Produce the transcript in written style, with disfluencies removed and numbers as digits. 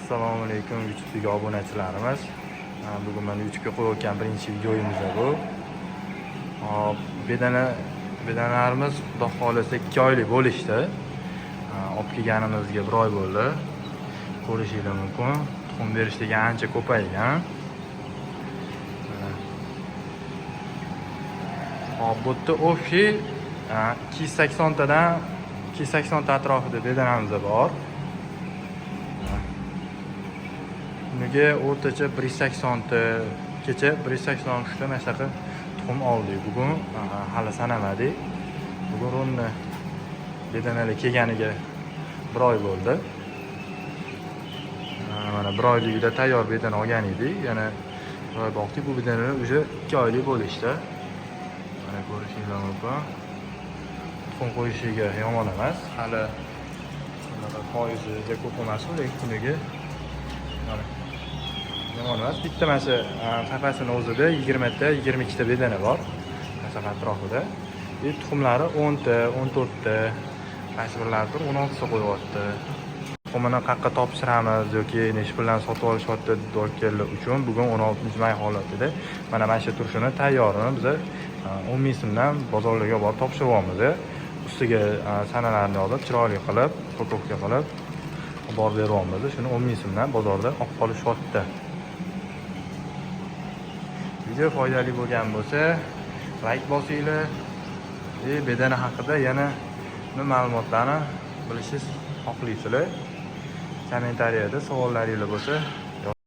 Assalomu alaykum YouTube'dagi obunachilarimiz. Bugun mana YouTube'ga qo'yayotgan birinchi videomiz bu. Hop, bedanlarimiz xudo xolasa 2 oylik bo'lishdi. Olib kelganimizga 1 oy bo'ldi. Ko'rishingiz mumkin. Tuxum berishdagi ancha ko'paygan. Hop, bu yerda ofshi 280 tadan 280 ta atrofida bedanamiz bor. Kuniga o'rtacha 180 ta, kecha 183 ta mashaqa tuxum oldik. Bugun hali sanamadik. Bugun ronda bedanalar kelganiga 1 oy bo'ldi. Mana 1 oyligida tayyor bedana olgan edik. Yana 1 oy boqdik. Bu bedanalar уже 2 oylik bo'lishdi. Mana ko'rishingiz mumkin. Tuxum qo'yishiga yomon emas. Hali bunaqa foiziga ko'p emas, lekin kuniga mana yomon emas. Bitta mana shu qafasini o'zida 20 ta, 22 ta bedana bor. Masalan, atrofida. Tuxumlari 10 ta, 14 ta, qaysi birlardir 16 ta qo'yapti. Tuxumini qayerga topshiramiz yoki necha puldan sotib olishyapti do'konlar uchun bugun 16-may holatida mana shu turshini tayyorini biz 10 ming so'mdan bozorlarga borib topshiryapmiz. Ustiga sanalarni olib, chiroyli qilib, pokovka qilib borib beryapmiz. Shuni 10 ming so'mdan bozorda olib qolishyapti. Video foydali bo'lgan bo'lsa, like bosinglar. Bedana haqida yana ma'lumotlarni bilishingiz xohlaysizlar. Kommentariyada savollaringiz bo'lsa